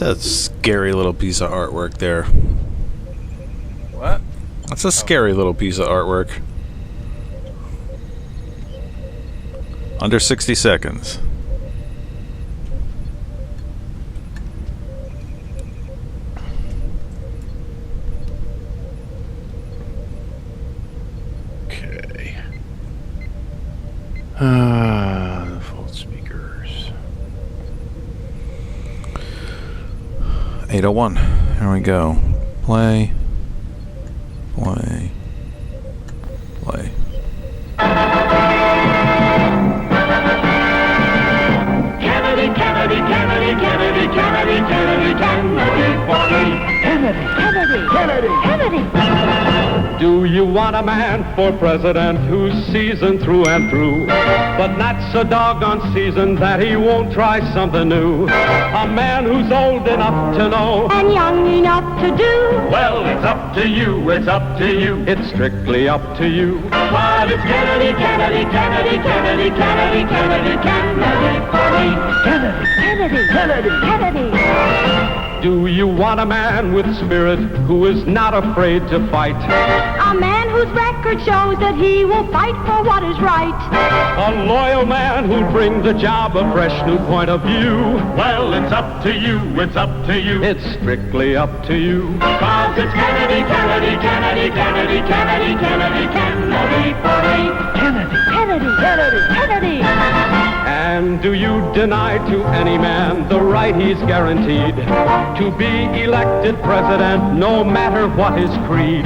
That's a scary little piece of artwork there. What? That's a scary little piece of artwork. Under 60 seconds. Okay. Default speakers. 801. Here we go. Play. Play. Play. Kennedy, Kennedy, Kennedy, Kennedy, Kennedy, Kennedy, Kennedy, for me. Kennedy, Kennedy, Kennedy, Kennedy. Do you want a man for president who's seasoned through and through, but not so doggone seasoned that he won't try something new? A man who's old enough to know And young enough to do. well, it's up to you, it's up to you. It's strictly up to you. But it's Kennedy, Kennedy, Kennedy, Kennedy, Kennedy, Kennedy, Kennedy, for me. Kennedy, Kennedy, Kennedy, Kennedy. Do you want a man with spirit who is not afraid to fight? A man whose record shows that he will fight for what is right. A loyal man who'll bring the job a fresh new point of view? Well, it's up to you, it's up to you. It's strictly up to you. Cause it's Kennedy, Kennedy, Kennedy, Kennedy, Kennedy, Kennedy, Kennedy, for me. Kennedy, Kennedy, Kennedy, Kennedy. And do you deny to any man the right he's guaranteed to be elected president, no matter what his creed?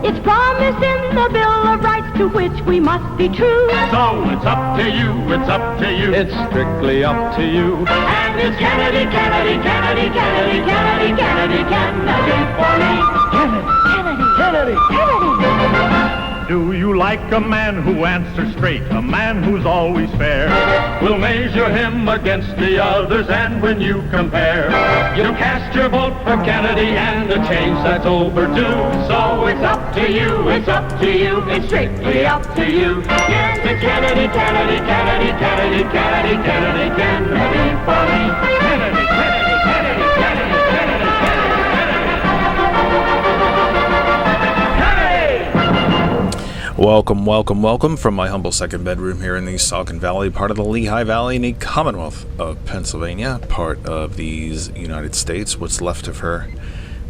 It's promised in the Bill of Rights to which we must be true. So it's up to you, it's up to you. It's strictly up to you. And it's Kennedy, Kennedy, Kennedy, Kennedy, Kennedy, Kennedy, Kennedy, for me. Kennedy, Kennedy, Kennedy, Kennedy. Do you like a man who answers straight, a man who's always fair? We'll measure him against the others, and when you compare, you cast your vote for Kennedy and a change that's overdue. So it's up to you, it's up to you, it's strictly up to you. Yes, it's Kennedy, Kennedy, Kennedy, Kennedy, Kennedy, Kennedy, Kennedy, for me. Kennedy, Kennedy, Kennedy, Kennedy, Kennedy, Kennedy, Welcome, welcome, welcome from my humble second bedroom here in the Saucon Valley, part of the Lehigh Valley in the Commonwealth of Pennsylvania, part of these United States, what's left of her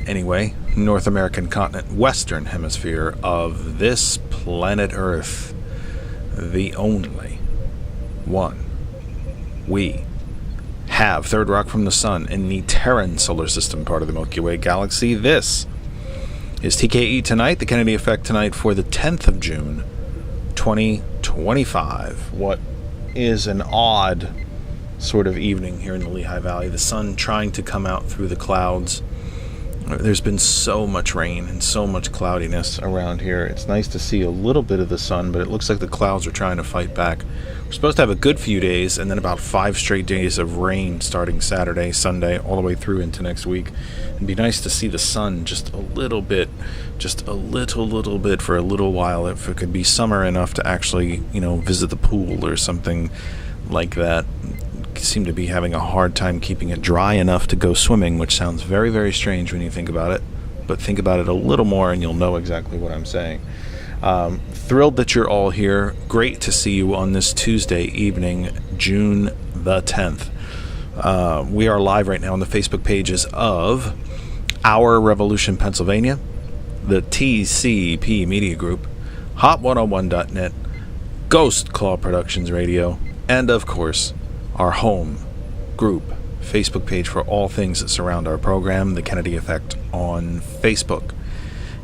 anyway, North American continent, Western Hemisphere of this planet Earth, the only one we have. Third rock from the sun in the Terran solar system, part of the Milky Way galaxy. This is TKE Tonight, the Kennedy Effect tonight for the 10th of June, 2025. What is an odd sort of evening here in the Lehigh Valley. The sun trying to come out through the clouds. There's been so much rain and so much cloudiness around here. It's nice to see a little bit of the sun, but it looks like the clouds are trying to fight back. We're supposed to have a good few days, and then about 5 straight days of rain starting Saturday, Sunday, all the way through into next week. It'd be nice to see the sun just a little bit, just a little bit for a little while, if it could be summer enough to actually, visit the pool or something like that. Seem to be having a hard time keeping it dry enough to go swimming, which sounds very, very strange when you think about it, but think about it a little more and you'll know exactly what I'm saying. Thrilled that you're all here. Great to see you on this Tuesday evening, June the 10th. We are live right now on the Facebook pages of Our Revolution Pennsylvania, the TCP Media Group, Hot101.net, Ghost Claw Productions Radio, and of course our home group Facebook page for all things that surround our program, The Kennedy Effect on Facebook.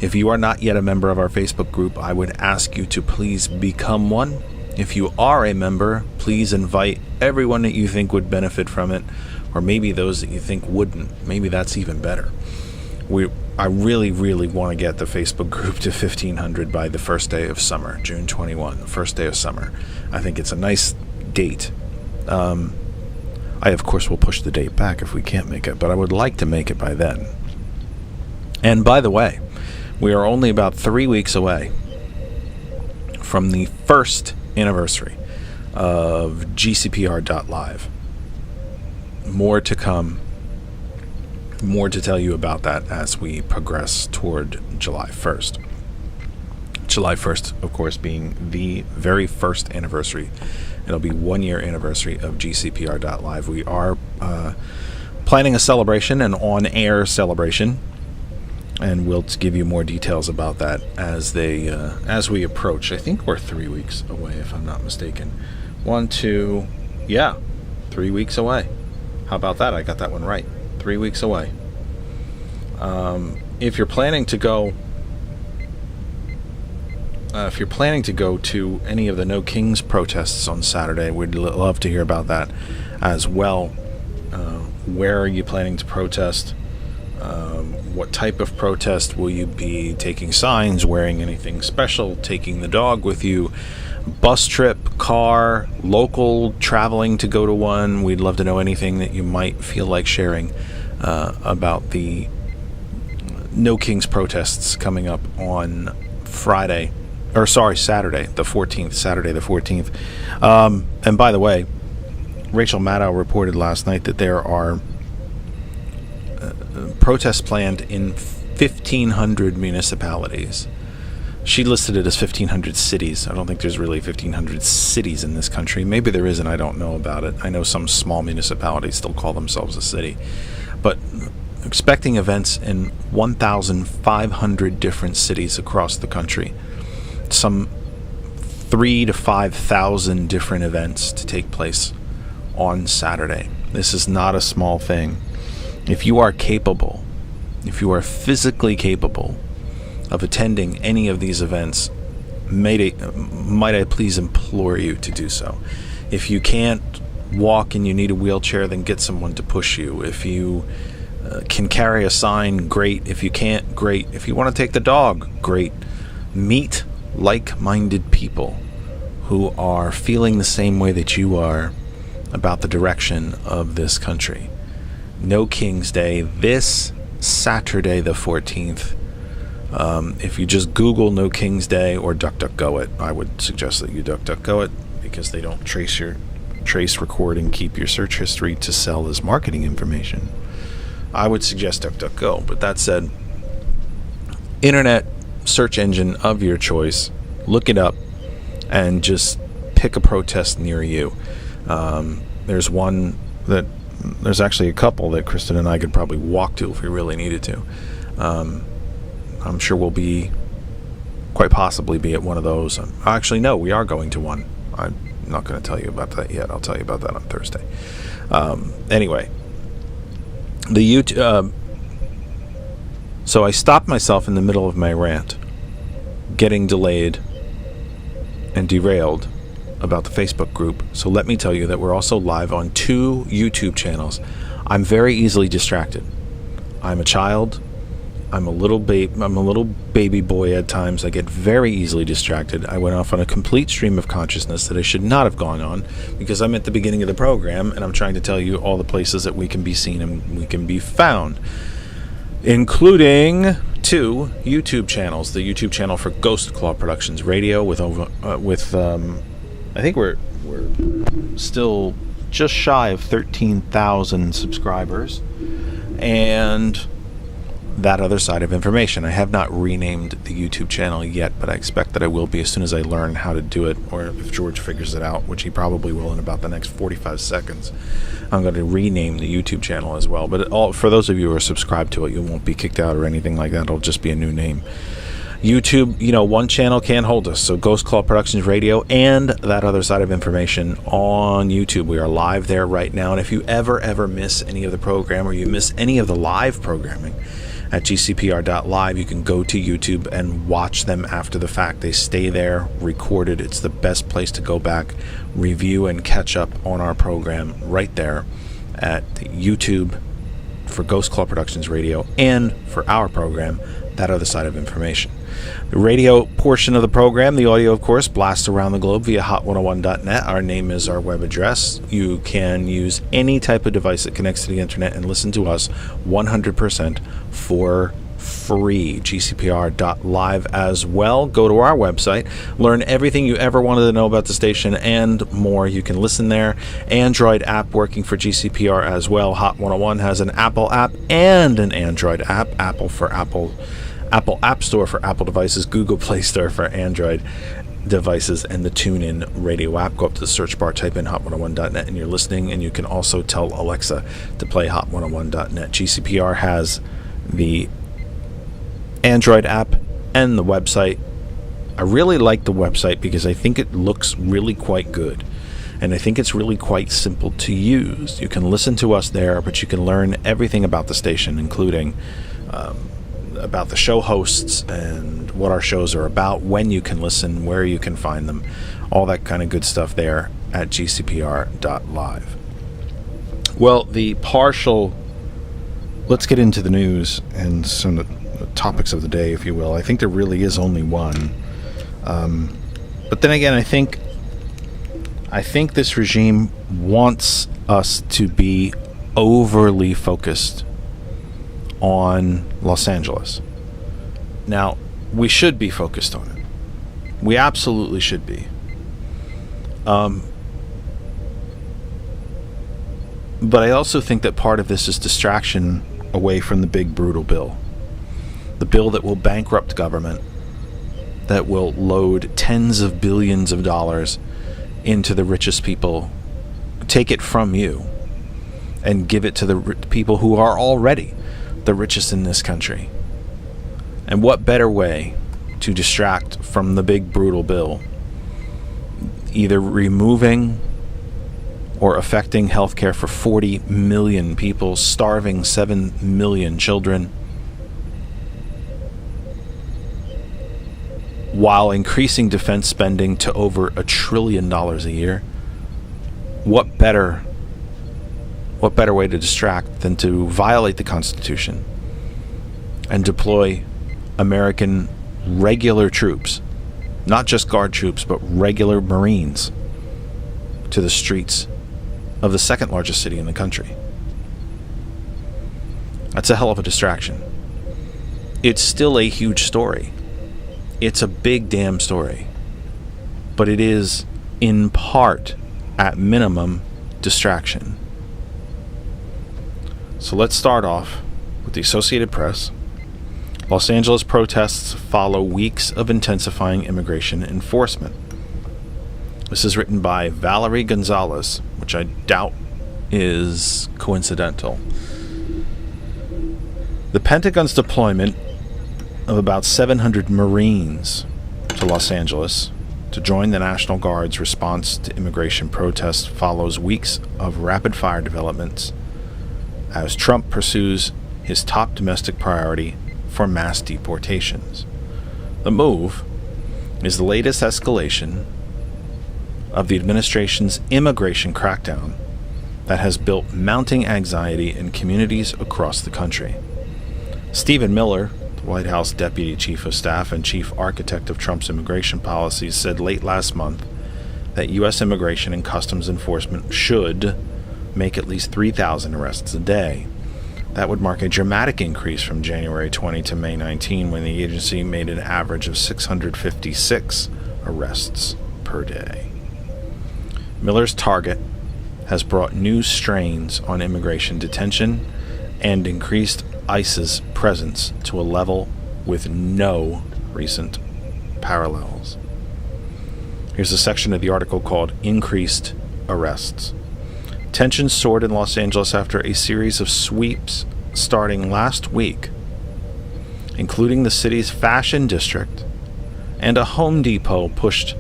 If you are not yet a member of our Facebook group, I would ask you to please become one. If you are a member, please invite everyone that you think would benefit from it, or maybe those that you think wouldn't. Maybe that's even better. I really, really want to get the Facebook group to 1,500 by the first day of summer, June 21, the first day of summer. I think it's a nice date. I, of course, will push the date back if we can't make it, but I would like to make it by then. And by the way, we are only about 3 weeks away from the first anniversary of GCPR.live. More to come. more to tell you about that as we progress toward July 1st. July 1st, of course, being the very first anniversary. It'll be 1 year anniversary of GCPR.live. We are planning a celebration, an on-air celebration, and we'll give you more details about that as we approach. I think we're 3 weeks away, if I'm not mistaken. 3 weeks away. How about that? I got that one right. 3 weeks away. If you're planning to go to any of the No Kings protests on Saturday, we'd love to hear about that as well. Where are you planning to protest? What type of protest? Will you be taking signs, wearing anything special, taking the dog with you? Bus trip, car, local, traveling to go to one? We'd love to know anything that you might feel like sharing about the No Kings protests coming up on Saturday, the 14th. And by the way, Rachel Maddow reported last night that there are protests planned in 1,500 municipalities. She listed it as 1,500 cities. I don't think there's really 1,500 cities in this country. Maybe there is, and I don't know about it. I know some small municipalities still call themselves a city. But expecting events in 1,500 different cities across the country. Some 3,000 to 5,000 different events to take place on Saturday. This is not a small thing. If you are capable, if you are physically capable of attending any of these events, might I please implore you to do so. If you can't walk and you need a wheelchair, then get someone to push you. If you can carry a sign, great. If you can't, great. If you want to take the dog, great. Meet like-minded people who are feeling the same way that you are about the direction of this country. No King's Day, this Saturday the 14th. If you just Google No King's Day or DuckDuckGo it, I would suggest that you DuckDuckGo it, because they don't trace, record, and keep your search history to sell as marketing information. I would suggest DuckDuckGo. But that said, internet search engine of your choice, look it up, and just pick a protest near you. There's actually a couple that Kristen and I could probably walk to if we really needed to. I'm sure we'll quite possibly be at one of those. Actually, no, we are going to one. I'm not going to tell you about that yet. I'll tell you about that on Thursday. Anyway, so I stopped myself in the middle of my rant, getting delayed and derailed about the Facebook group. So let me tell you that we're also live on 2 YouTube channels. I'm very easily distracted. I'm a child. I'm a little baby boy at times. I get very easily distracted. I went off on a complete stream of consciousness that I should not have gone on, because I'm at the beginning of the program and I'm trying to tell you all the places that we can be seen and we can be found, including 2 YouTube channels. The YouTube channel for Ghost Claw Productions Radio with I think we're still just shy of 13,000 subscribers, and That Other Side of Information. I have not renamed the YouTube channel yet, but I expect that I will be as soon as I learn how to do it, or if George figures it out, which he probably will in about the next 45 seconds. I'm going to rename the YouTube channel as well. But for those of you who are subscribed to it, you won't be kicked out or anything like that. It'll just be a new name. YouTube, one channel can't hold us. So Ghost Claw Productions Radio and That Other Side of Information on YouTube. We are live there right now. And if you ever miss any of the program, or you miss any of the live programming at GCPR.live, you can go to YouTube and watch them after the fact. They stay there recorded. It's the best place to go back, review, and catch up on our program right there at YouTube for Ghost Claw Productions Radio, and for our program, That Other Side of Information. The radio portion of the program, the audio, of course, blasts around the globe via hot101.net. Our name is our web address. You can use any type of device that connects to the internet and listen to us 100% for free. GCPR.live as well. Go to our website, learn everything you ever wanted to know about the station and more. You can listen there. Android app working for GCPR as well. Hot 101 has an Apple app and an Android app. Apple App Store for Apple devices, Google Play Store for Android devices, and the TuneIn radio app. Go up to the search bar, type in hot101.net, and you're listening. And you can also tell Alexa to play hot101.net. GCPR has the Android app and the website. I really like the website because I think it looks really quite good, and I think it's really quite simple to use. You can listen to us there, but you can learn everything about the station, including about the show hosts and what our shows are about, when you can listen, where you can find them, all that kind of good stuff there at gcpr.live. Well, let's get into the news and some of the topics of the day, if you will. I think there really is only one. But then again, I think this regime wants us to be overly focused on Los Angeles. Now, we should be focused on it. We absolutely should be. But I also think that part of this is distraction away from the big, brutal bill. The bill that will bankrupt government, that will load tens of billions of dollars into the richest people, take it from you, and give it to the people who are already the richest in this country. And what better way to distract from the big brutal bill, either removing or affecting healthcare for 40 million people, starving 7 million children, while increasing defense spending to over $1 trillion a year? What better way to distract than to violate the Constitution and deploy American regular troops, not just guard troops, but regular Marines, to the streets of the second largest city in the country? That's a hell of a distraction. It's still a huge story. It's a big damn story. But it is, in part, at minimum, distraction. So let's start off with the Associated Press. Los Angeles protests follow weeks of intensifying immigration enforcement. This is written by Valerie Gonzalez, which I doubt is coincidental. The Pentagon's deployment of about 700 Marines to Los Angeles to join the National Guard's response to immigration protests follows weeks of rapid-fire developments as Trump pursues his top domestic priority for mass deportations. The move is the latest escalation of the administration's immigration crackdown that has built mounting anxiety in communities across the country. Stephen Miller, the White House Deputy Chief of Staff and Chief Architect of Trump's immigration policies, said late last month that U.S. Immigration and Customs Enforcement should make at least 3,000 arrests a day. That would mark a dramatic increase from January 20 to May 19, when the agency made an average of 656 arrests per day. Miller's target has brought new strains on immigration detention and increased ICE's presence to a level with no recent parallels. Here's a section of the article called Increased Arrests. Tensions soared in Los Angeles after a series of sweeps starting last week, including the city's fashion district, and a Home Depot pushed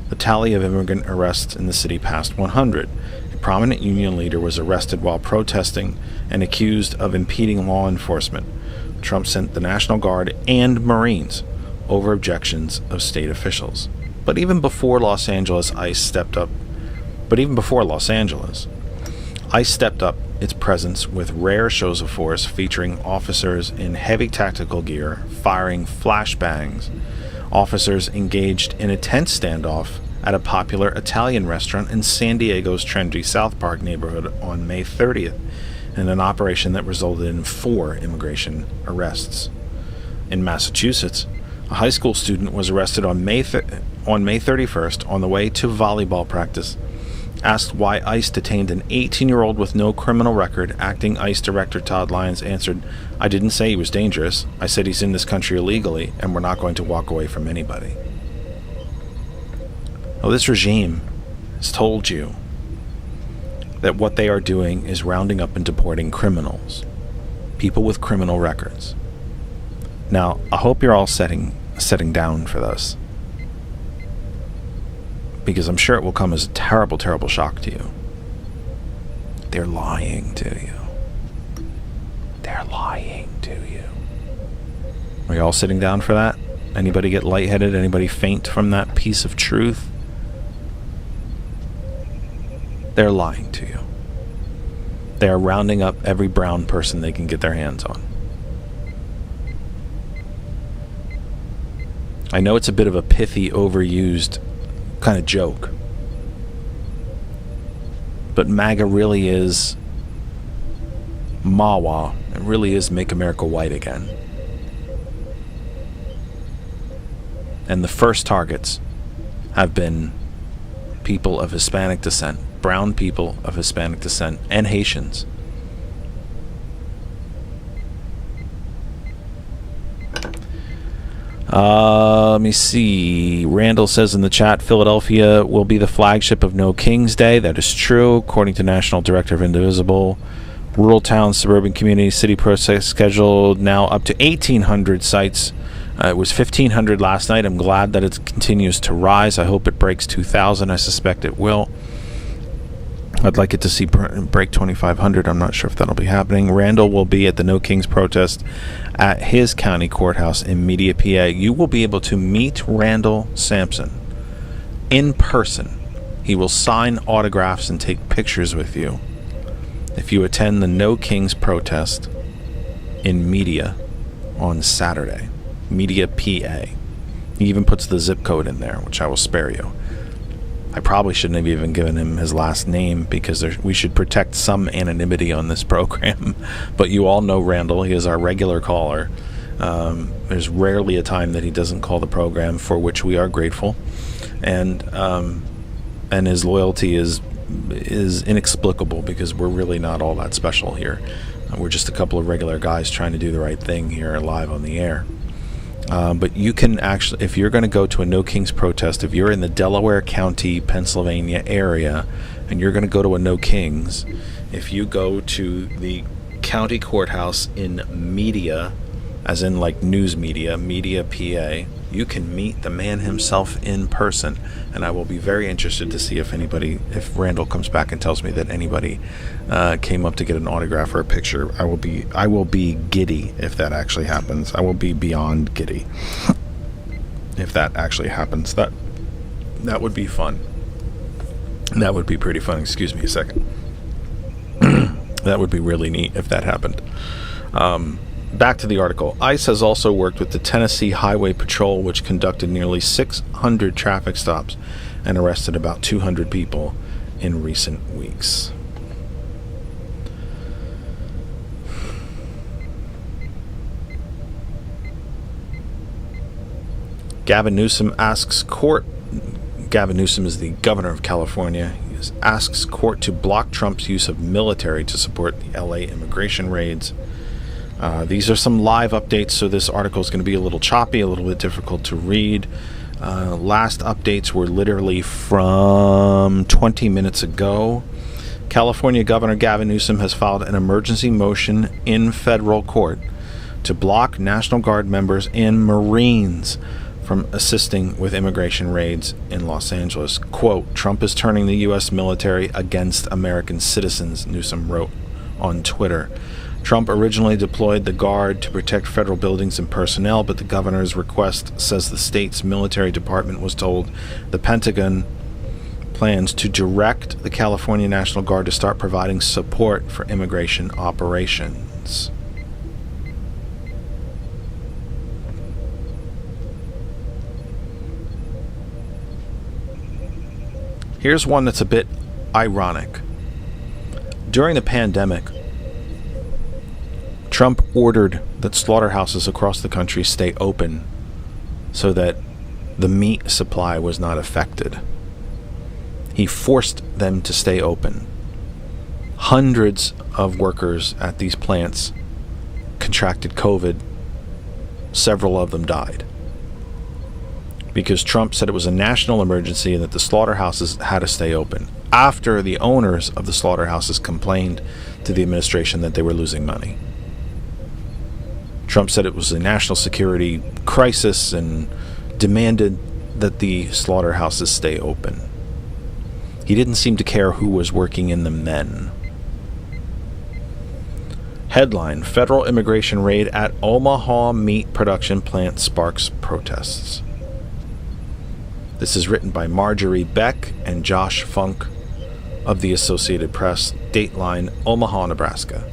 the tally of immigrant arrests in the city past 100. A prominent union leader was arrested while protesting and accused of impeding law enforcement. Trump sent the National Guard and Marines over objections of state officials. But even before Los Angeles, ICE stepped up its presence with rare shows of force featuring officers in heavy tactical gear firing flashbangs. Officers engaged in a tense standoff at a popular Italian restaurant in San Diego's trendy South Park neighborhood on May 30th, in an operation that resulted in 4 immigration arrests. In Massachusetts, a high school student was arrested on May 31st on the way to volleyball practice. Asked why ICE detained an 18-year-old with no criminal record, acting ICE Director Todd Lyons answered, "I didn't say he was dangerous. I said he's in this country illegally, and we're not going to walk away from anybody." Well, this regime has told you that what they are doing is rounding up and deporting criminals, people with criminal records. Now, I hope you're all setting down for this, because I'm sure it will come as a terrible, terrible shock to you. They're lying to you. They're lying to you. Are you all sitting down for that? Anybody get lightheaded? Anybody faint from that piece of truth? They're lying to you. They are rounding up every brown person they can get their hands on. I know it's a bit of a pithy, overused kind of joke, but MAGA really is MAWA. It really is Make America White Again. And the first targets have been people of Hispanic descent, brown people of Hispanic descent, and Haitians. Let me see. Randall says in the chat, Philadelphia will be the flagship of No King's Day. That is true, according to National Director of Indivisible. Rural towns, suburban communities, city protests scheduled now up to 1,800 sites. It was 1,500 last night. I'm glad that it continues to rise. I hope it breaks 2,000. I suspect it will. I'd like it to see break 2,500. I'm not sure if that'll be happening. Randall will be at the No Kings protest at his county courthouse in Media, PA. You will be able to meet Randall Sampson in person. He will sign autographs and take pictures with you if you attend the No Kings protest in Media on Saturday. Media, PA. He even puts the zip code in there, which I will spare you. I probably shouldn't have even given him his last name, because we should protect some anonymity on this program. But you all know Randall. He is our regular caller. There's rarely a time that he doesn't call the program, for which we are grateful. And his loyalty is inexplicable, because we're really not all that special here. We're just a couple of regular guys trying to do the right thing here live on the air. But you can actually, if you're going to go to a No Kings protest, if you're in the Delaware County, Pennsylvania area, and you're going to go to a No Kings, if you go to the county courthouse in Media, as in like news media, Media, PA, you can meet the man himself in person. And I will be very interested to see if Randall comes back and tells me that anybody came up to get an autograph or a picture. I will be giddy if that actually happens. I will be beyond giddy if that actually happens. That would be fun. That would be pretty fun. Excuse me a second. That would be really neat if that happened. Back to the article. ICE has also worked with the Tennessee Highway Patrol, which conducted nearly 600 traffic stops and arrested about 200 people in recent weeks. Gavin Newsom asks court. Gavin Newsom is the governor of California. He asks court to block Trump's use of military to support the LA immigration raids. These are some live updates, so this article is going to be a little choppy, a little bit difficult to read. Last updates were literally from 20 minutes ago. California Governor Gavin Newsom has filed an emergency motion in federal court to block National Guard members and Marines from assisting with immigration raids in Los Angeles. Quote, Trump is turning the U.S. military against American citizens, Newsom wrote on Twitter. Trump originally deployed the Guard to protect federal buildings and personnel, but the governor's request says the state's military department was told the Pentagon plans to direct the California National Guard to start providing support for immigration operations. Here's one that's a bit ironic. During the pandemic, Trump ordered that slaughterhouses across the country stay open so that the meat supply was not affected. He forced them to stay open. Hundreds of workers at these plants contracted COVID. Several of them died because Trump said it was a national emergency and that the slaughterhouses had to stay open after the owners of the slaughterhouses complained to the administration that they were losing money. Trump said it was a national security crisis and demanded that the slaughterhouses stay open. He didn't seem to care who was working in them then. Headline: Federal immigration raid at Omaha meat production plant sparks protests. This is written by Marjorie Beck and Josh Funk of the Associated Press, Dateline, Omaha, Nebraska.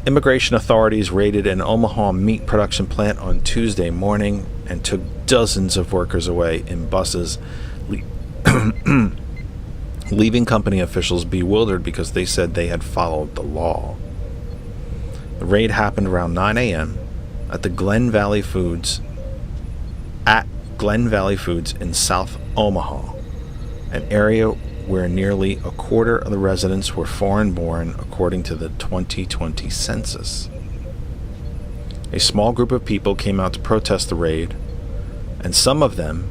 Immigration authorities raided an Omaha meat production plant on Tuesday morning and took dozens of workers away in buses, leaving company officials bewildered because they said they had followed the law. The raid happened around 9 a.m. at Glen Valley Foods in South Omaha, an area where nearly a quarter of the residents were foreign-born, according to the 2020 census. A small group of people came out to protest the raid, and some of them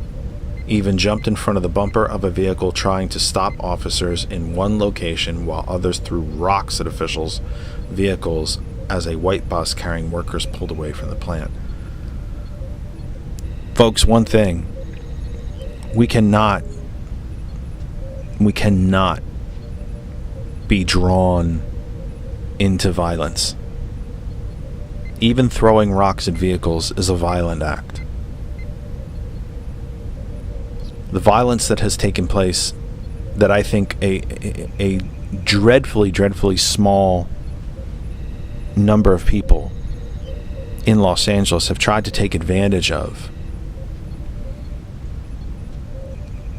even jumped in front of the bumper of a vehicle trying to stop officers in one location, while others threw rocks at officials' vehicles as a white bus carrying workers pulled away from the plant. Folks, one thing, we cannot be drawn into violence. Even throwing rocks at vehicles is a violent act. The violence that has taken place, that I think a dreadfully, dreadfully small number of people in Los Angeles have tried to take advantage of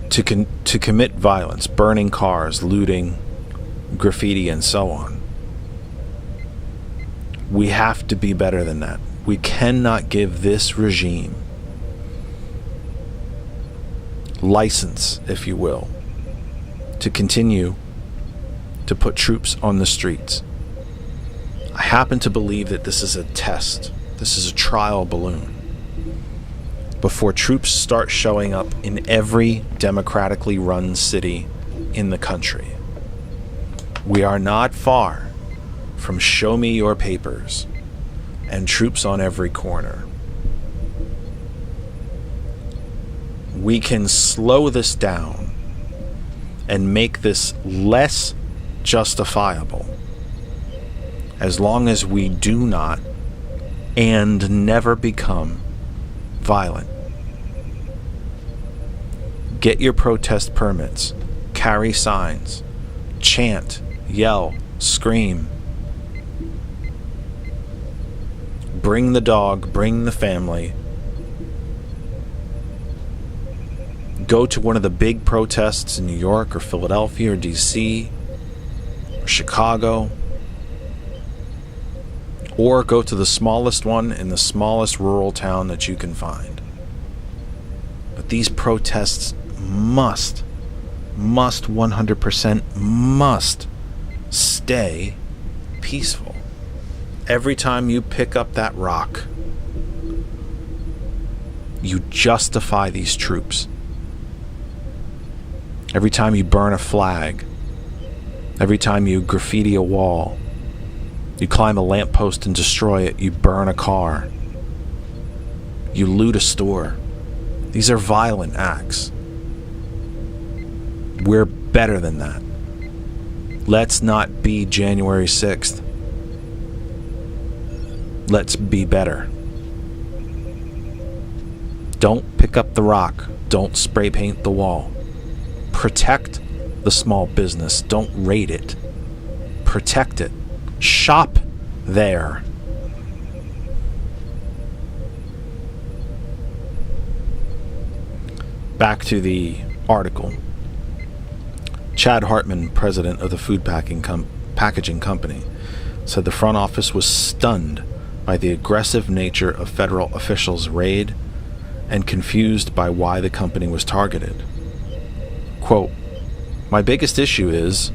to commit violence, burning cars, looting, graffiti, and so on. We have to be better than that. We cannot give this regime license, if you will, to continue to put troops on the streets. I happen to believe that this is a test. This is a trial balloon before troops start showing up in every democratically run city in the country. We are not far from show me your papers and troops on every corner. We can slow this down and make this less justifiable as long as we do not and never become violent. Get your protest permits, carry signs, chant, yell, scream. Bring the dog, bring the family. Go to one of the big protests in New York or Philadelphia or DC or Chicago, or go to the smallest one in the smallest rural town that you can find. But these protests must 100% must stay peaceful. Every time you pick up that rock, you justify these troops. Every time you burn a flag, every time you graffiti a wall, you climb a lamppost and destroy it, you burn a car, you loot a store. These are violent acts. We're better than that. Let's not be January 6th. Let's be better. Don't pick up the rock. Don't spray paint the wall. Protect the small business. Don't raid it. Protect it. Shop there. Back to the article. Chad Hartman, president of the food packaging company, said the front office was stunned by the aggressive nature of federal officials' raid and confused by why the company was targeted. Quote, "My biggest issue is,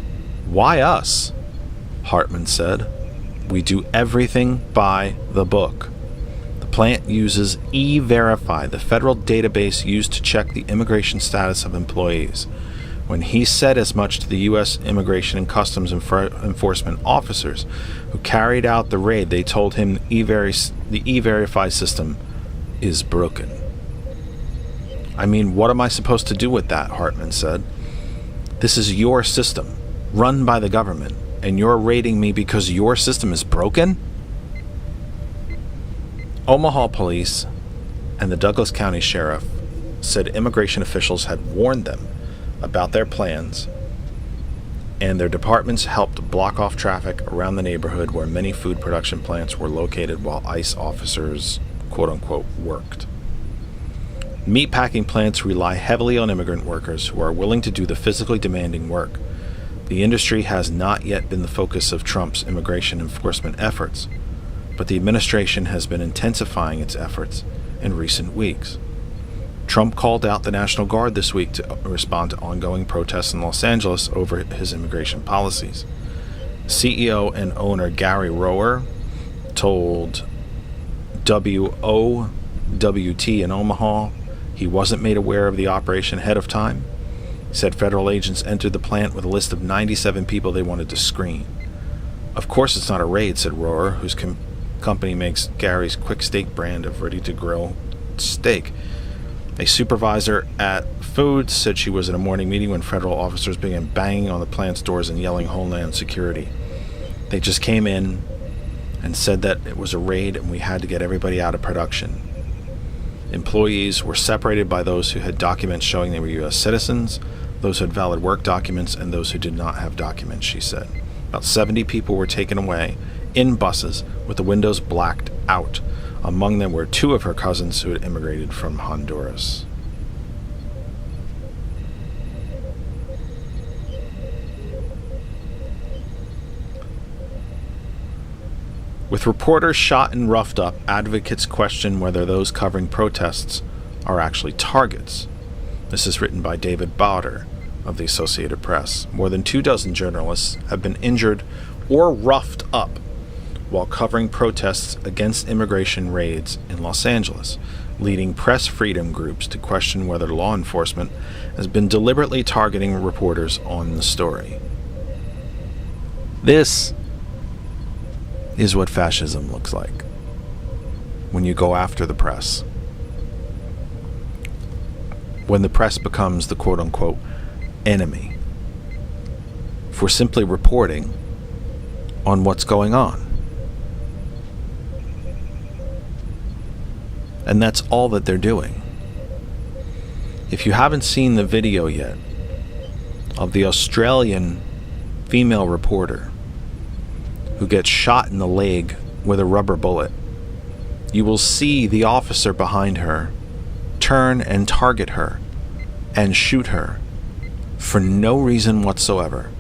why us?" Hartman said. "We do everything by the book. The plant uses E-Verify, the federal database used to check the immigration status of employees. When he said as much to the U.S. Immigration and Customs Enforcement officers who carried out the raid, they told him the E-Verify system is broken." "I mean, what am I supposed to do with that?" Hartman said. "This is your system, run by the government, and you're raiding me because your system is broken?" Omaha police and the Douglas County Sheriff said immigration officials had warned them about their plans, and their departments helped block off traffic around the neighborhood where many food production plants were located while ICE officers, quote-unquote, worked. Meatpacking plants rely heavily on immigrant workers who are willing to do the physically demanding work. The industry has not yet been the focus of Trump's immigration enforcement efforts, but the administration has been intensifying its efforts in recent weeks. Trump called out the National Guard this week to respond to ongoing protests in Los Angeles over his immigration policies. CEO and owner Gary Rohr told WOWT in Omaha he wasn't made aware of the operation ahead of time. He said federal agents entered the plant with a list of 97 people they wanted to screen. "Of course it's not a raid," said Rohr, whose company makes Gary's Quick Steak brand of ready-to-grill steak. A supervisor at Foods said she was in a morning meeting when federal officers began banging on the plant's doors and yelling Homeland Security. "They just came in and said that it was a raid and we had to get everybody out of production." Employees were separated by those who had documents showing they were U.S. citizens, those who had valid work documents, and those who did not have documents, she said. About 70 people were taken away in buses with the windows blacked out. Among them were 2 of her cousins who had immigrated from Honduras. With reporters shot and roughed up, advocates question whether those covering protests are actually targets. This is written by David Bauder of the Associated Press. More than 24 journalists have been injured or roughed up while covering protests against immigration raids in Los Angeles, leading press freedom groups to question whether law enforcement has been deliberately targeting reporters on the story. This is what fascism looks like when you go after the press. When the press becomes the quote-unquote enemy for simply reporting on what's going on. And that's all that they're doing. If you haven't seen the video yet of the Australian female reporter who gets shot in the leg with a rubber bullet, you will see the officer behind her turn and target her and shoot her for no reason whatsoever.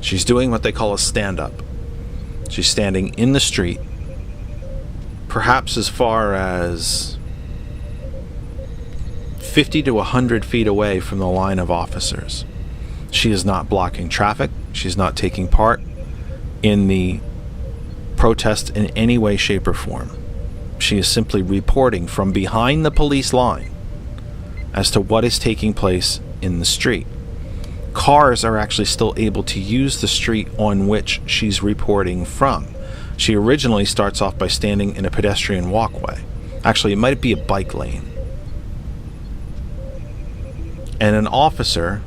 She's doing what they call a stand-up. She's standing in the street, perhaps as far as 50 to 100 feet away from the line of officers. She is not blocking traffic. She's not taking part in the protest in any way, shape, or form. She is simply reporting from behind the police line as to what is taking place in the street. Cars are actually still able to use the street on which she's reporting from. She originally starts off by standing in a pedestrian walkway. Actually, it might be a bike lane. And an officer,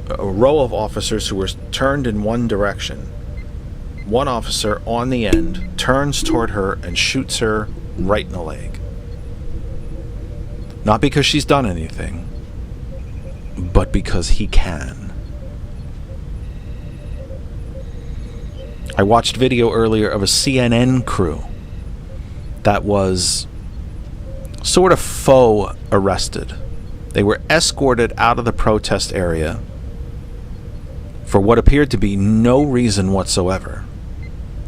a row of officers who were turned in one direction, one officer on the end turns toward her and shoots her right in the leg. Not because she's done anything, but because he can. I watched video earlier of a CNN crew that was sort of faux arrested. They were escorted out of the protest area for what appeared to be no reason whatsoever.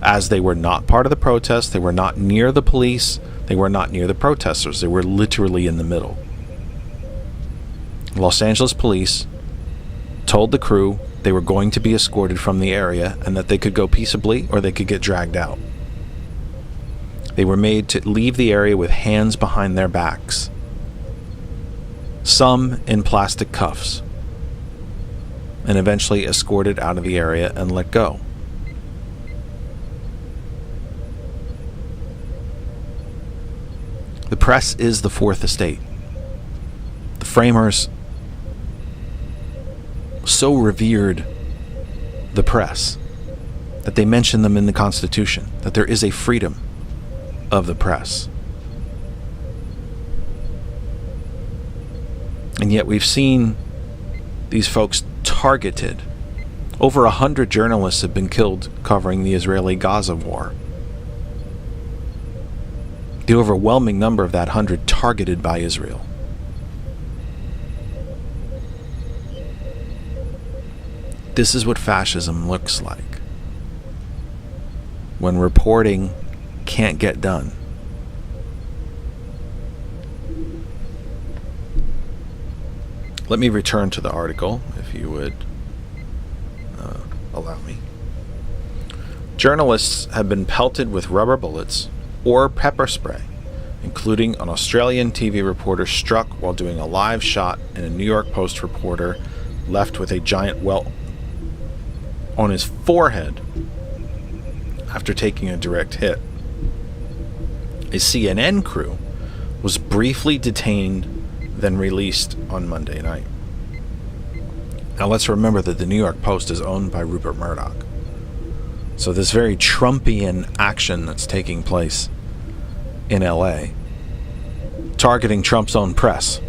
as they were not part of the protest, they were not near the police, they were not near the protesters, they were literally in the middle. Los Angeles police told the crew they were going to be escorted from the area and that they could go peaceably or they could get dragged out. They were made to leave the area with hands behind their backs, some in plastic cuffs, and eventually escorted out of the area and let go. The press is the fourth estate. The framers so revered the press that they mention them in the Constitution, that there is a freedom of the press. And yet we've seen these folks targeted. Over 100 journalists have been killed covering the Israeli-Gaza war. The overwhelming number of that 100 targeted by Israel. This is what fascism looks like. When reporting can't get done. Let me return to the article, if you would allow me. Journalists have been pelted with rubber bullets or pepper spray, including an Australian TV reporter struck while doing a live shot and a New York Post reporter left with a giant welt on his forehead after taking a direct hit. A CNN crew was briefly detained, then released on Monday night. Now let's remember that the New York Post is owned by Rupert Murdoch. So this very Trumpian action that's taking place in LA, targeting Trump's own press,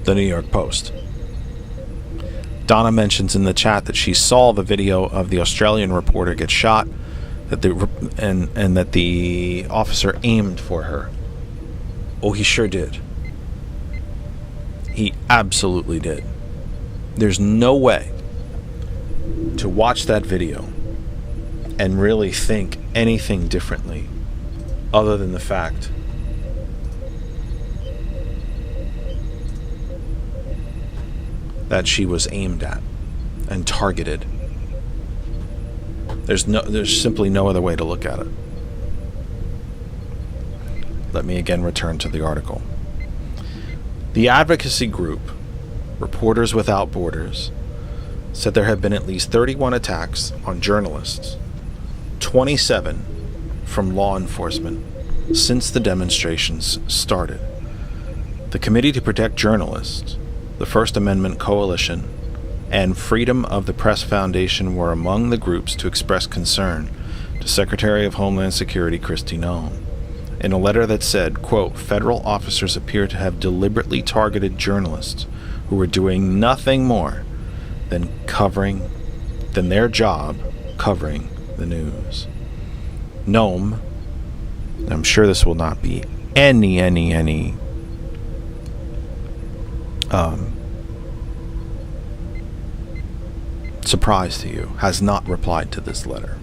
the New York Post. Donna mentions in the chat that she saw the video of the Australian reporter get shot, that that the officer aimed for her. Oh, he sure did. He absolutely did. There's no way to watch that video and really think anything differently other than the fact that she was aimed at and targeted. There's simply no other way to look at it. Let me again return to the article. The advocacy group, Reporters Without Borders, said there have been at least 31 attacks on journalists, 27 from law enforcement, since the demonstrations started. The Committee to Protect Journalists, the First Amendment Coalition, and Freedom of the Press Foundation were among the groups to express concern to Secretary of Homeland Security Kristi Noem in a letter that said, quote, federal officers appear to have deliberately targeted journalists who were doing nothing more than their job covering the news. Noem, I'm sure this will not be any surprise to you, has not replied to this letter.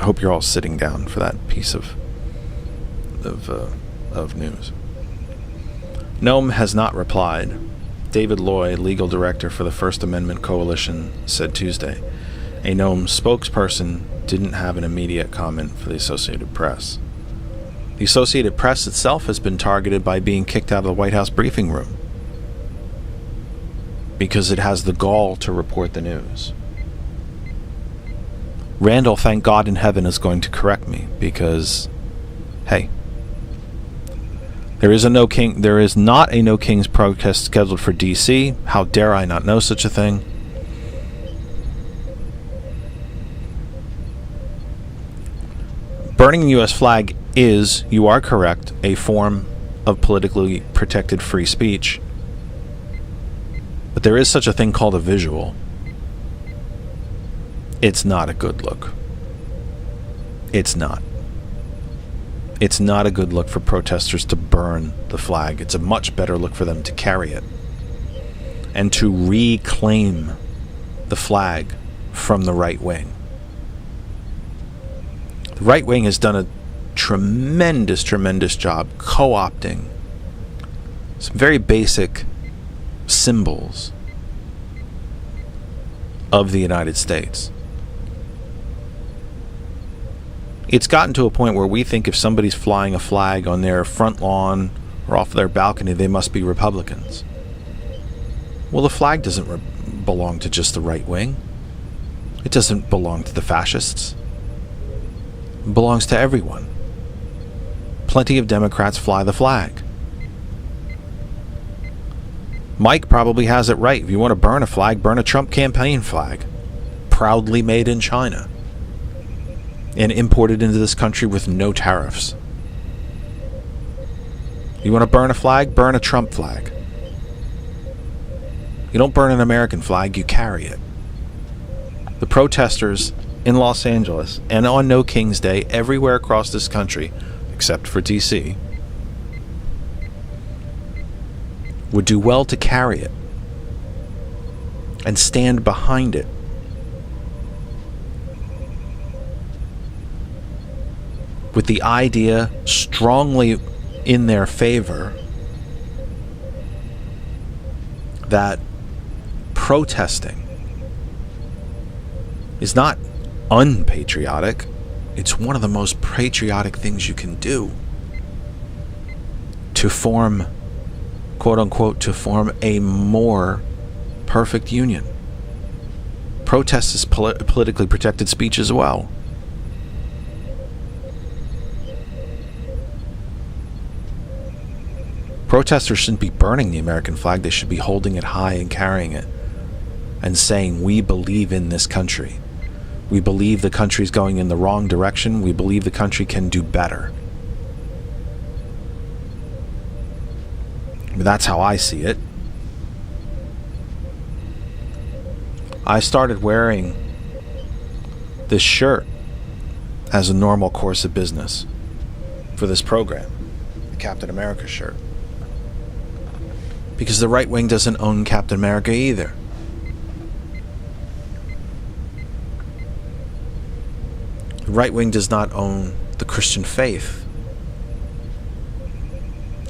I hope you're all sitting down for that piece of news. Noem has not replied. David Loy, legal director for the First Amendment Coalition, said Tuesday. A Noem spokesperson didn't have an immediate comment for the Associated Press. The Associated Press itself has been targeted by being kicked out of the White House briefing room because it has the gall to report the news. Randall, thank God in heaven, is going to correct me because, hey, there is not a No Kings protest scheduled for D.C. How dare I not know such a thing? Burning the U.S. flag is, you are correct, a form of politically protected free speech. But there is such a thing called a visual. It's not a good look. It's not. It's not a good look for protesters to burn the flag. It's a much better look for them to carry it and to reclaim the flag from the right wing. The right wing has done a tremendous job co-opting some very basic symbols of the United States. It's gotten to a point where we think if somebody's flying a flag on their front lawn or off their balcony, they must be Republicans. Well, the flag doesn't belong to just the right wing. It doesn't belong to the fascists. It belongs to everyone. Plenty of Democrats fly the flag. Mike probably has it right. If you want to burn a flag, burn a Trump campaign flag. Proudly made in China. And imported into this country with no tariffs. You want to burn a flag? Burn a Trump flag. You don't burn an American flag, you carry it. The protesters in Los Angeles and on No King's Day everywhere across this country, except for D.C., would do well to carry it and stand behind it. With the idea strongly in their favor that protesting is not unpatriotic, it's one of the most patriotic things you can do to form, quote unquote, to form a more perfect union. Protest is politically protected speech as well. Protesters shouldn't be burning the American flag. They should be holding it high and carrying it and saying, we believe in this country. We believe the country's going in the wrong direction. We believe the country can do better. That's how I see it. I started wearing this shirt as a normal course of business for this program, the Captain America shirt. Because the right wing doesn't own Captain America either. The right wing does not own the Christian faith.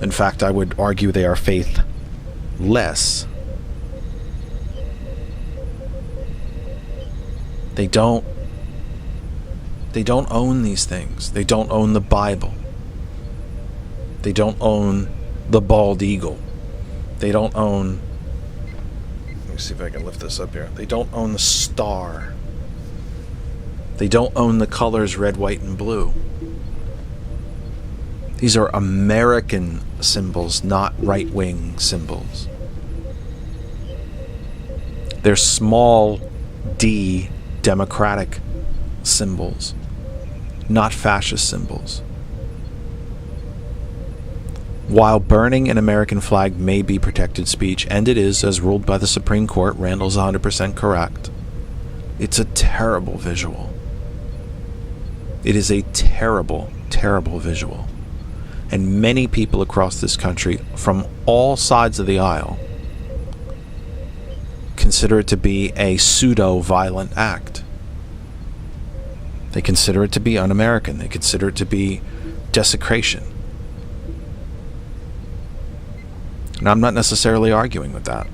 In fact, I would argue they are faithless. They don't own these things. They don't own the Bible. They don't own the bald eagle. They don't own... Let me see if I can lift this up here. They don't own the star. They don't own the colors red, white, and blue. These are American symbols, not right-wing symbols. They're small d democratic symbols, not fascist symbols. While burning an American flag may be protected speech, and it is, as ruled by the Supreme Court, Randall's 100% correct, it's a terrible visual. It is a terrible, terrible visual. And many people across this country, from all sides of the aisle, consider it to be a pseudo-violent act. They consider it to be un-American. They consider it to be desecration. And I'm not necessarily arguing with that.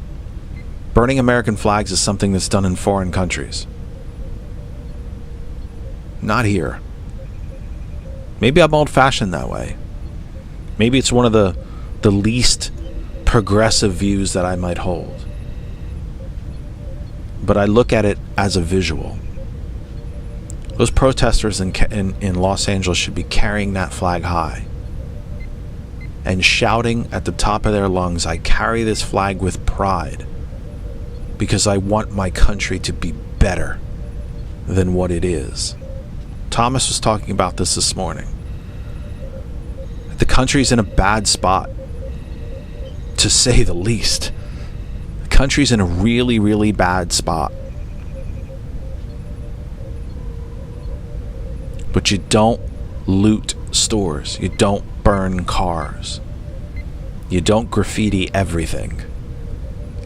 Burning American flags is something that's done in foreign countries. Not here. Maybe I'm old-fashioned that way. Maybe it's one of the least progressive views that I might hold. But I look at it as a visual. Those protesters in Los Angeles should be carrying that flag high and shouting at the top of their lungs, I carry this flag with pride because I want my country to be better than what it is. Thomas was talking about this morning. The country's in a bad spot, to say the least. The country's in a really, really bad spot. But you don't loot stores. You don't burn cars. You don't graffiti everything.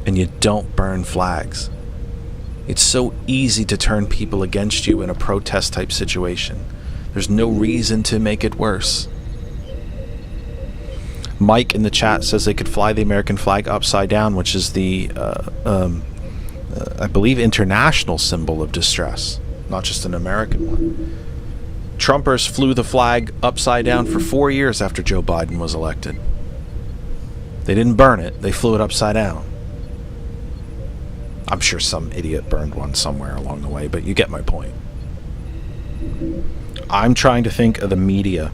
And you don't burn flags. It's so easy to turn people against you in a protest type situation. There's no reason to make it worse. Mike in the chat says they could fly the American flag upside down, which is the, I believe, international symbol of distress, not just an American one. Trumpers flew the flag upside down for 4 years after Joe Biden was elected. They didn't burn it, they flew it upside down. I'm sure some idiot burned one somewhere along the way, but you get my point. I'm trying to think of the media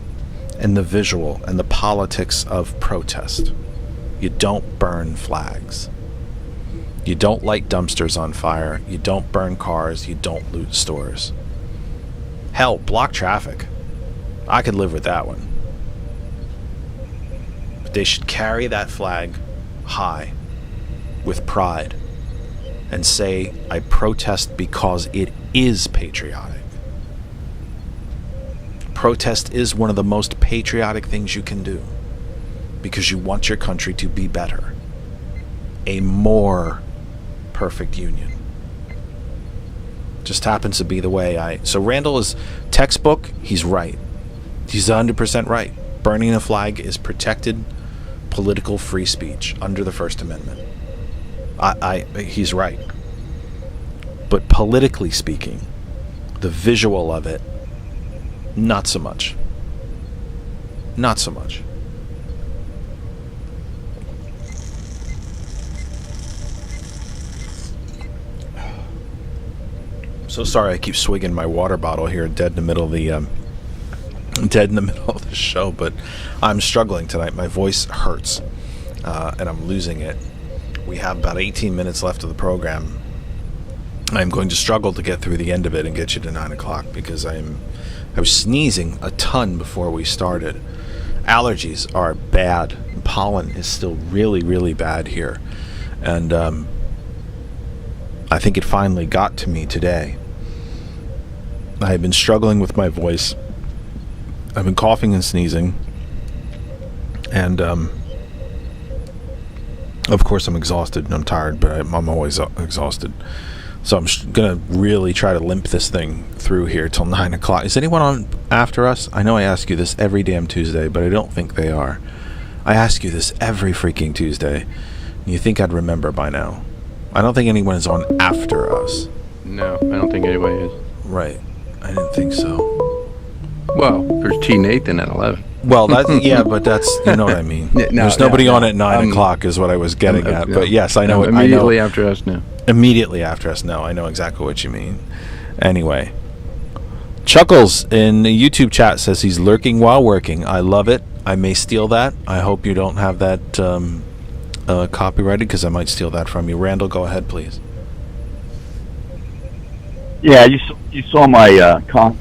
and the visual and the politics of protest. You don't burn flags. You don't light dumpsters on fire. You don't burn cars. You don't loot stores. Hell, block traffic. I could live with that one. But they should carry that flag high with pride and say, I protest because it is patriotic. Protest is one of the most patriotic things you can do because you want your country to be better. A more perfect union. Just happens to be the way So Randall is textbook, he's right. He's 100% right. Burning a flag is protected political free speech under the First Amendment. He's right. But politically speaking, the visual of it, not so much. Not so much. So sorry I keep swigging my water bottle here dead in the middle of the show, but I'm struggling tonight. My voice hurts, and I'm losing it. We have about 18 minutes left of the program. I'm going to struggle to get through the end of it and get you to 9 o'clock because I was sneezing a ton before we started. Allergies are bad. Pollen is still really, really bad here. And I think it finally got to me today. I have been struggling with my voice. I've been coughing and sneezing. And, of course, I'm exhausted and I'm tired, but I'm always exhausted. So I'm going to really try to limp this thing through here till 9 o'clock. Is anyone on after us? I know I ask you this every damn Tuesday, but I don't think they are. I ask you this every freaking Tuesday. You think I'd remember by now. I don't think anyone is on after us. No, I don't think anybody is. Right. I didn't think so. Well, there's T. Nathan at 11. Well, yeah, but that's, you know what I mean. There's nobody on at 9 o'clock is what I was getting at. But yes, I know. Immediately after us, no. Immediately after us, no. I know exactly what you mean. Anyway. Chuckles in the YouTube chat says he's lurking while working. I love it. I may steal that. I hope you don't have that copyrighted because I might steal that from you. Randall, go ahead, please. Yeah, you saw my comment.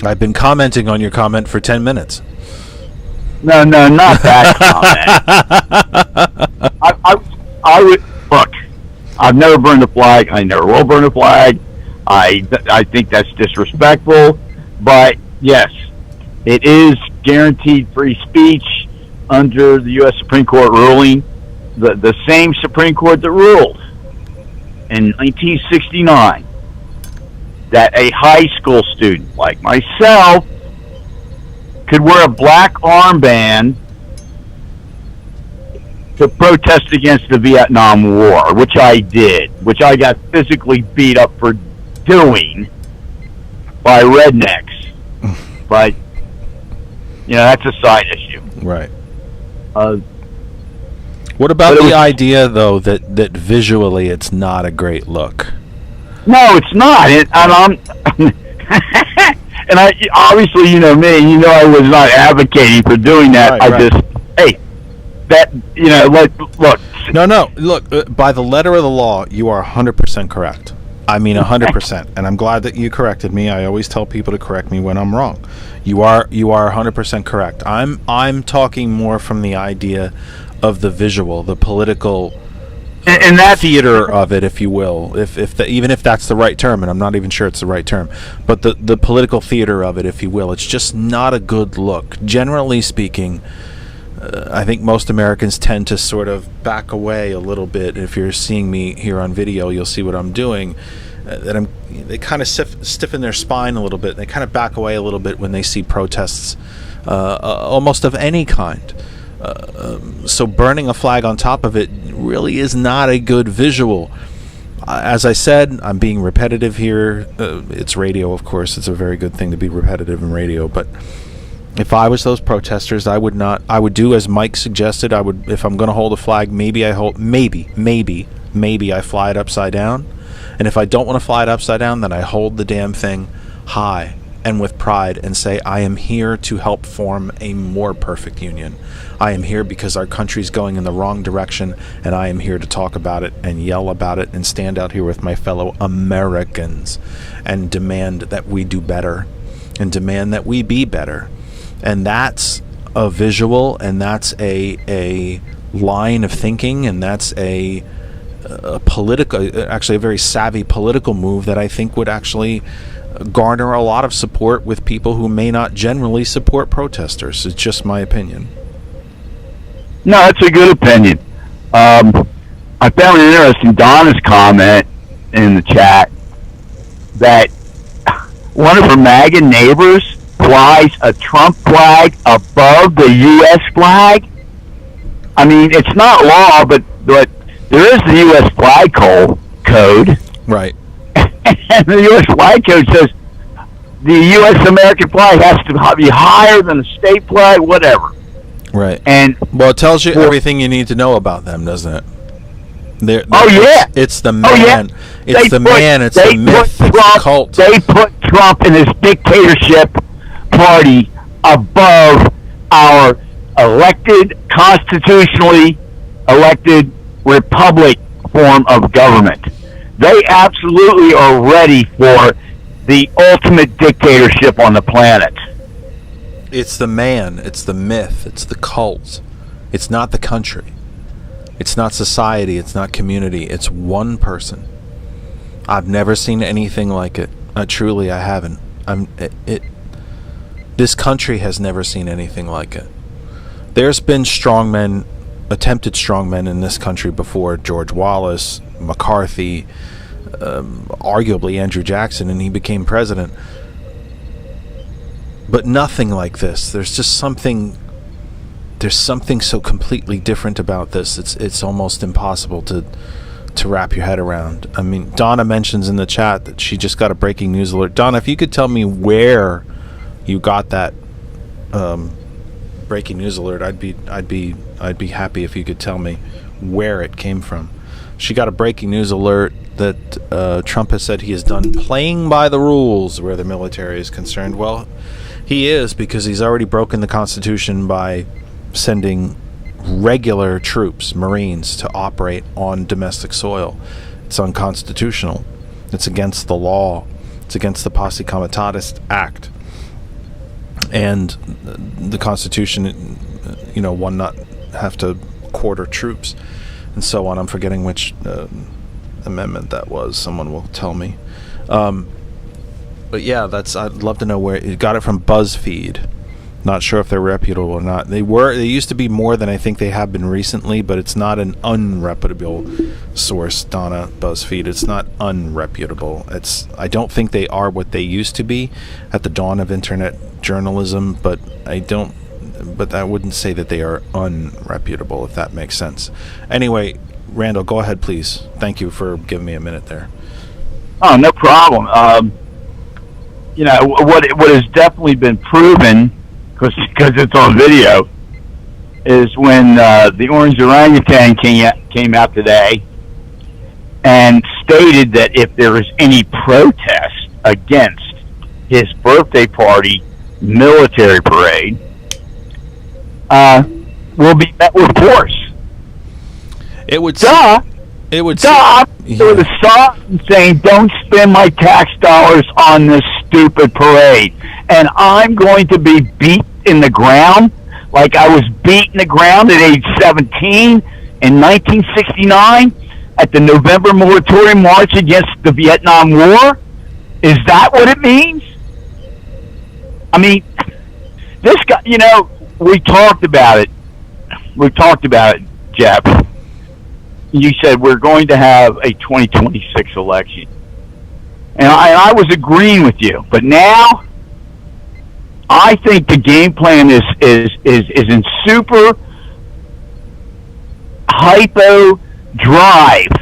I've been commenting on your comment for 10 minutes. No, not that comment. I would look. I've never burned a flag. I never will burn a flag. I think that's disrespectful. But yes, it is guaranteed free speech under the U.S. Supreme Court ruling. The same Supreme Court that ruled in 1969 that a high school student like myself could wear a black armband to protest against the Vietnam War, which I did, which I got physically beat up for doing by rednecks. But, that's a side issue. Right. What about the idea, though, that visually it's not a great look? No, it's not. And I obviously, you know me, I was not advocating for doing that. Right. Look. No, look, by the letter of the law, you are 100% correct. I mean 100%, and I'm glad that you corrected me. I always tell people to correct me when I'm wrong. You are 100% correct. I'm talking more from the idea of the visual, the political and that theater of it, if you will, even if that's the right term, and I'm not even sure it's the right term, but the political theater of it, if you will, it's just not a good look. Generally speaking, I think most Americans tend to sort of back away a little bit. If you're seeing me here on video, you'll see what I'm doing. they kind of stiffen their spine a little bit. They kind of back away a little bit when they see protests, almost of any kind. So burning a flag on top of it really is not a good visual. As I said, I'm being repetitive here. It's radio, of course. It's a very good thing to be repetitive in radio. But if I was those protesters, I would not. I would do as Mike suggested. I would, if I'm going to hold a flag, maybe I fly it upside down. And if I don't want to fly it upside down, then I hold the damn thing high and with pride and say, I am here to help form a more perfect union. I am here because our country's going in the wrong direction, and I am here to talk about it and yell about it and stand out here with my fellow Americans and demand that we do better and demand that we be better. And that's a visual, and that's a line of thinking, and that's a political, actually a very savvy political move that I think would actually garner a lot of support with people who may not generally support protesters. It's just my opinion. No, that's a good opinion. I found it interesting, Donna's comment in the chat, that one of her MAGA neighbors flies a Trump flag above the U.S. flag. I mean, it's not law, but there is the U.S. flag code. Right. And the U.S. flag code says the U.S. American flag has to be higher than the state flag, whatever. Right. And well, it tells you everything you need to know about them, doesn't it? Yeah. It's the man. Oh, yeah. It's the man. It's the myth. It's the cult. They put Trump and his dictatorship party above our constitutionally elected republic form of government. They absolutely are ready for the ultimate dictatorship on the planet. It's the man. It's the myth. It's the cult. It's not the country. It's not society. It's not community. It's one person. I've never seen anything like it. Truly, I haven't. This country has never seen anything like it. There's been strongmen, attempted strongmen in this country before. George Wallace, McCarthy, arguably Andrew Jackson, and he became president. But nothing like this. There's something so completely different about this. It's almost impossible to wrap your head around. I mean, Donna mentions in the chat that she just got a breaking news alert. Donna, if you could tell me where you got that breaking news alert, I'd be happy if you could tell me where it came from. She got a breaking news alert that Trump has said he is done playing by the rules where the military is concerned. Well, he is, because he's already broken the Constitution by sending regular troops, Marines, to operate on domestic soil. It's unconstitutional. It's against the law. It's against the Posse Comitatus Act. And the Constitution, one not have to quarter troops and so on. I'm forgetting which amendment that was. Someone will tell me. But yeah, I'd love to know where you got it from. BuzzFeed. Not sure if they're reputable or not. They used to be more than I think they have been recently, but it's not an unreputable source, Donna. BuzzFeed. It's not unreputable. I don't think they are what they used to be at the dawn of internet journalism, but I wouldn't say that they are unreputable, if that makes sense. Anyway, Randall, go ahead, please. Thank you for giving me a minute there. Oh, no problem. What has definitely been proven, because it's on video, is when the orange orangutan came out today and stated that if there is any protest against his birthday party military parade, will be met with force. It would. It would stop with a sign saying, "Don't spend my tax dollars on this stupid parade." And I'm going to be beat in the ground like I was beat in the ground at age 17 in 1969 at the November moratorium march against the Vietnam War. Is that what it means? I mean, this guy, we talked about it. Jeff. You said we're going to have a 2026 election. and I was agreeing with you. But now, I think the game plan is in super hypo drive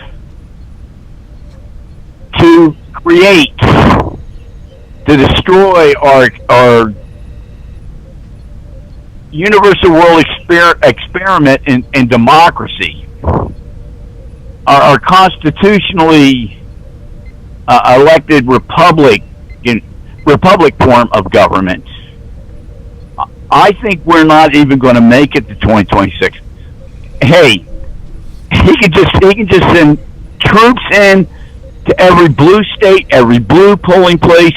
to create, to destroy our universal world experiment in democracy, our constitutionally elected republic form of government. I think we're not even going to make it to 2026. Hey, he can just send troops in to every blue state, every blue polling place,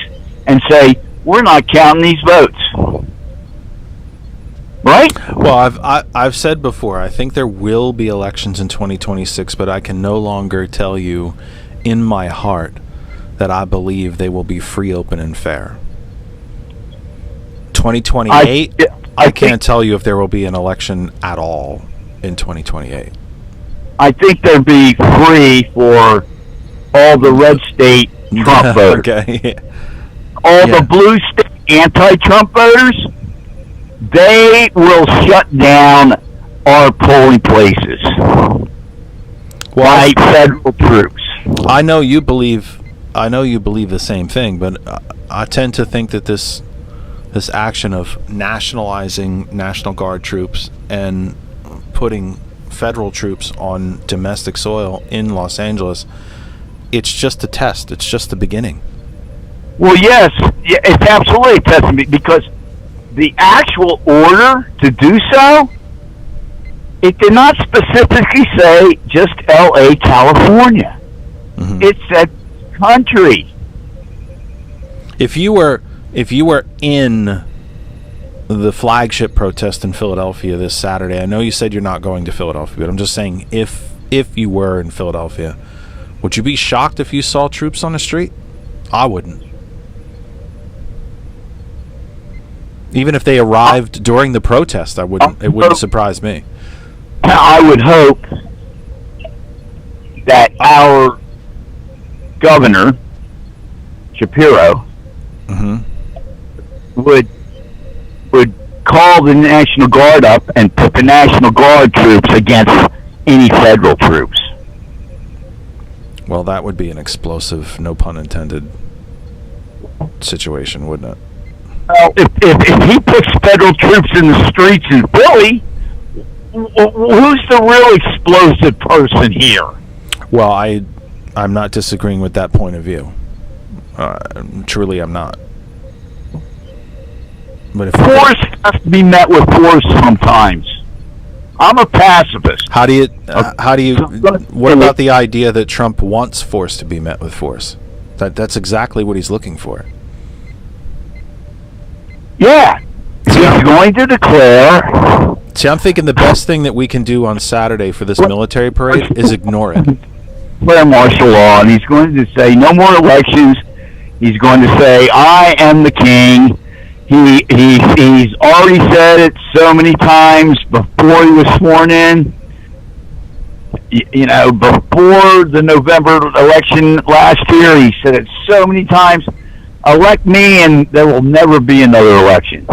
and say, we're not counting these votes. Right? Well, I've said before, I think there will be elections in 2026, but I can no longer tell you in my heart that I believe they will be free, open, and fair. 2028, I can't tell you if there will be an election at all in 2028. I think they'll be free for all the red state Trump voters. Okay. All the blue state anti-Trump voters, they will shut down our polling places by federal troops. I know you believe the same thing, but I tend to think that this action of nationalizing National Guard troops and putting federal troops on domestic soil in Los Angeles, it's just a test. It's just the beginning. Well, yes, it's absolutely a test, because the actual order to do so, it did not specifically say just L.A., California. Mm-hmm. It said country. If you were in the flagship protest in Philadelphia this Saturday, I know you said you're not going to Philadelphia, but I'm just saying, if you were in Philadelphia, would you be shocked if you saw troops on the street? I wouldn't. Even if they arrived during the protest, I wouldn't. It wouldn't surprise me. I would hope that our governor, Shapiro, would call the National Guard up and put the National Guard troops against any federal troops. Well, that would be an explosive, no pun intended, situation, wouldn't it? Well, if he puts federal troops in the streets in Philly, who's the real explosive person here? Well, I'm not disagreeing with that point of view. Truly, I'm not. But if force has to be met with force sometimes. I'm a pacifist. How do you? What about the idea that Trump wants force to be met with force? That's exactly what he's looking for. Yeah, he's going to declare. See, I'm thinking the best thing that we can do on Saturday for this military parade is ignore it. Declare martial law, and he's going to say no more elections. He's going to say, "I am the king." He's already said it so many times before he was sworn in. You know, before the November election last year, he said it so many times. Elect me, and there will never be another election.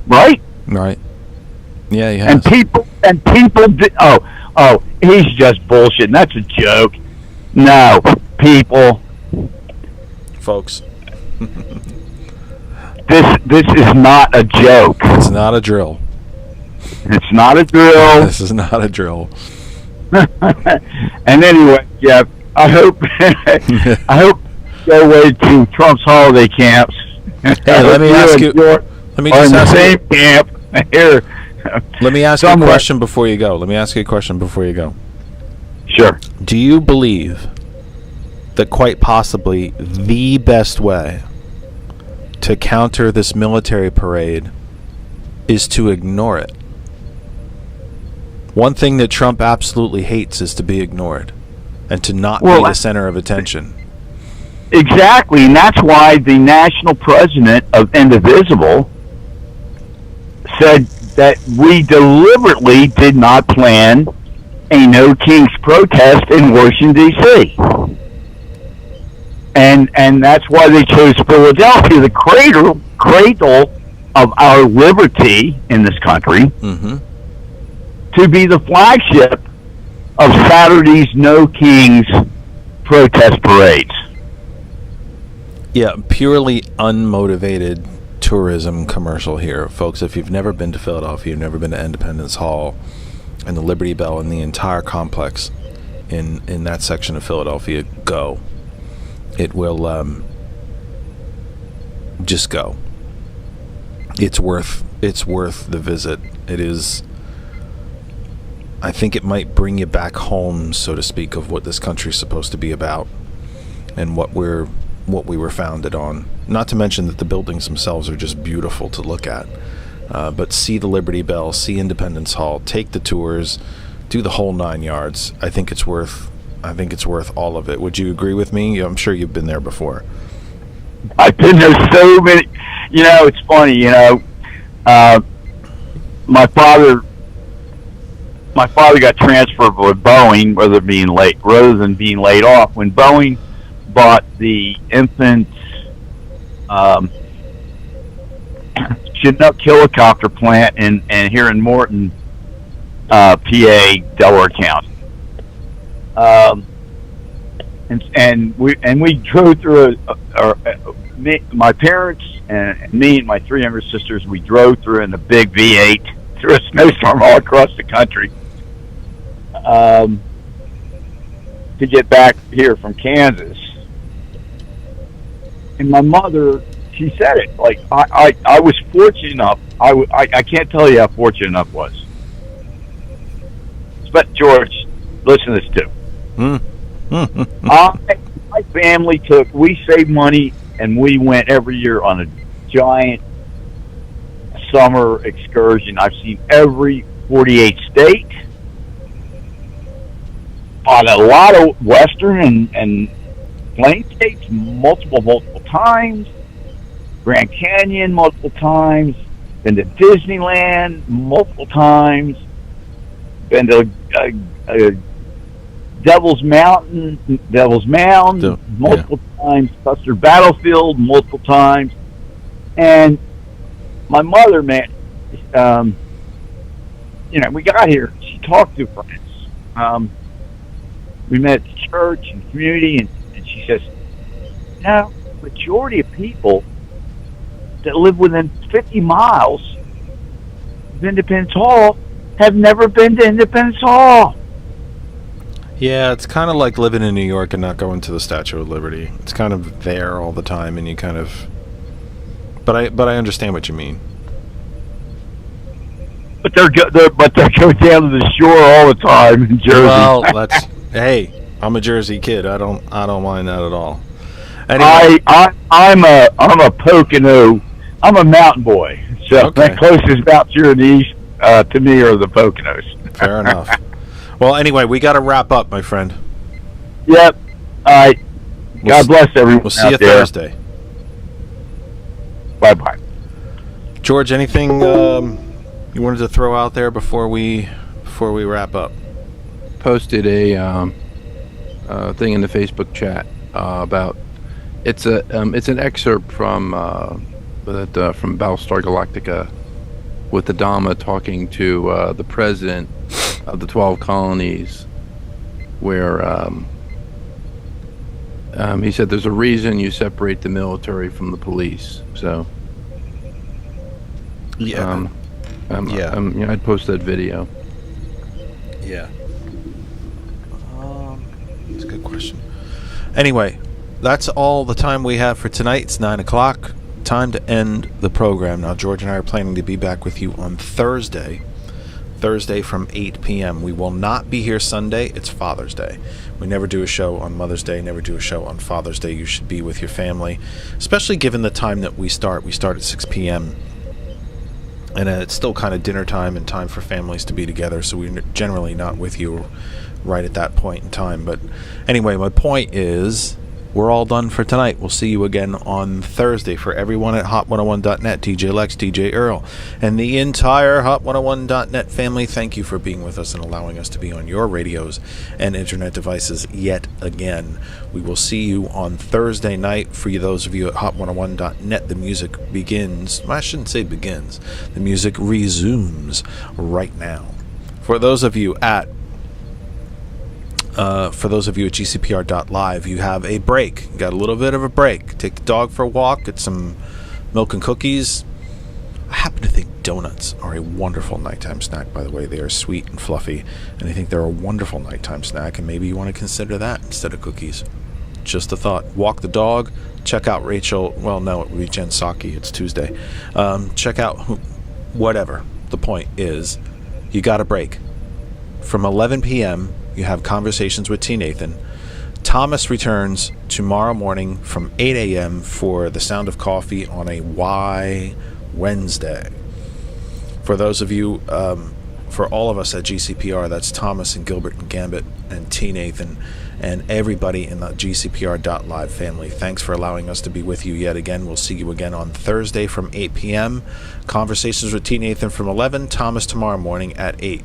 Right? Right. Yeah, he has. And people. Oh, he's just bullshit. That's a joke. No, people, folks. This is not a joke. It's not a drill. It's not a drill. This is not a drill. And anyway, Jeff, I hope go away to Trump's holiday camps. Hey, let me ask you. Let me just ask same camp here. Let me ask you a question before you go. Sure. Do you believe that quite possibly the best way to counter this military parade is to ignore it? One thing that Trump absolutely hates is to be ignored and to not be the center of attention. Exactly, and that's why the national president of Indivisible said that we deliberately did not plan a No Kings protest in Washington, D.C. and that's why they chose Philadelphia, the cradle of our liberty in this country, to be the flagship of Saturday's No Kings protest parades. Yeah, purely unmotivated tourism commercial here. Folks, if you've never been to Philadelphia, you've never been to Independence Hall and the Liberty Bell and the entire complex in that section of Philadelphia, go. It will just go. It's worth the visit. It is. I think it might bring you back home, so to speak, of what this country's supposed to be about and what we were founded on. Not to mention that the buildings themselves are just beautiful to look at. But see the Liberty Bell, see Independence Hall, take the tours, do the whole 9 yards. I think it's worth all of it. Would you agree with me? I'm sure you've been there before. I've been there so many. It's funny. My father got transferred with Boeing, rather than being laid off. When Boeing bought the infant Chinook helicopter plant and here in Morton, PA, Delaware County. And we drove through my parents and me and my 3 younger sisters, we drove through in a big V8 through a snowstorm all across the country to get back here from Kansas. And my mother, she said it, like, I was fortunate enough, I can't tell you how fortunate enough was. But George, listen to this too. My family we saved money and we went every year on a giant summer excursion. I've seen every 48 state, on a lot of western and plain states multiple times, Grand Canyon multiple times, been to Disneyland multiple times, been to Devil's Mound multiple times, Custer Battlefield multiple times, and my mother, man, we got here. She talked to friends. We met at the church and community, and she says, majority of people that live within 50 miles of Independence Hall have never been to Independence Hall. Yeah, it's kind of like living in New York and not going to the Statue of Liberty. It's kind of there all the time, and you kind of... But I understand what you mean. But they're going down to the shore all the time in Jersey. Well, hey, I'm a Jersey kid. I don't mind that at all. Anyway. I'm a Pocono. I'm a mountain boy. So Okay. The closest mountains here in the east to me are the Poconos. Fair enough. Well, anyway, we got to wrap up, my friend. Yep. All right. God bless everyone. We'll see you there. Thursday. Bye-bye. George, anything you wanted to throw out there before we wrap up? Posted a thing in the Facebook chat about it's an excerpt from Battlestar Galactica with Adama talking to the president of the 12 colonies, where he said there's a reason you separate the military from the police. So Yeah. I'd post that video. Yeah. That's a good question. Anyway, that's all the time we have for tonight. It's 9 o'clock. Time to end the program. Now, George and I are planning to be back with you on Thursday from 8 p.m. We will not be here Sunday. It's Father's Day. We never do a show on Mother's Day, never do a show on Father's Day. You should be with your family, especially given the time that we start. We start at 6 p.m. And it's still kind of dinner time and time for families to be together, so we're generally not with you right at that point in time. But anyway, my point is we're all done for tonight. We'll see you again on Thursday. For everyone at Hot101.net, DJ Lex, DJ Earl, and the entire Hot101.net family, thank you for being with us and allowing us to be on your radios and internet devices yet again. We will see you on Thursday night. For those of you at Hot101.net, the music begins. Well, I shouldn't say begins. The music resumes right now. For those of you at GCPR.live, you have a break. You got a little bit of a break. Take the dog for a walk, get some milk and cookies. I happen to think donuts are a wonderful nighttime snack, by the way. They are sweet and fluffy, and I think they're a wonderful nighttime snack, and maybe you want to consider that instead of cookies. Just a thought. Walk the dog. Check out Rachel. Well, no, it would be Jen Psaki. It's Tuesday. Check out whatever. The point is, you got a break. From 11 p.m., you have Conversations with T. Nathan. Thomas returns tomorrow morning from 8 a.m. for The Sound of Coffee on a Y Wednesday. For those of you, for all of us at GCPR, that's Thomas and Gilbert and Gambit and T. Nathan and everybody in the GCPR.live family. Thanks for allowing us to be with you yet again. We'll see you again on Thursday from 8 p.m. Conversations with T. Nathan from 11. Thomas tomorrow morning at 8.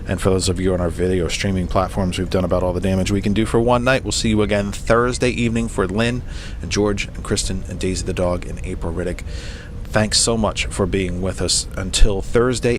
And for those of you on our video streaming platforms, we've done about all the damage we can do for one night. We'll see you again Thursday evening for Lynn and George and Kristen and Daisy the dog and April Riddick. Thanks so much for being with us. Until Thursday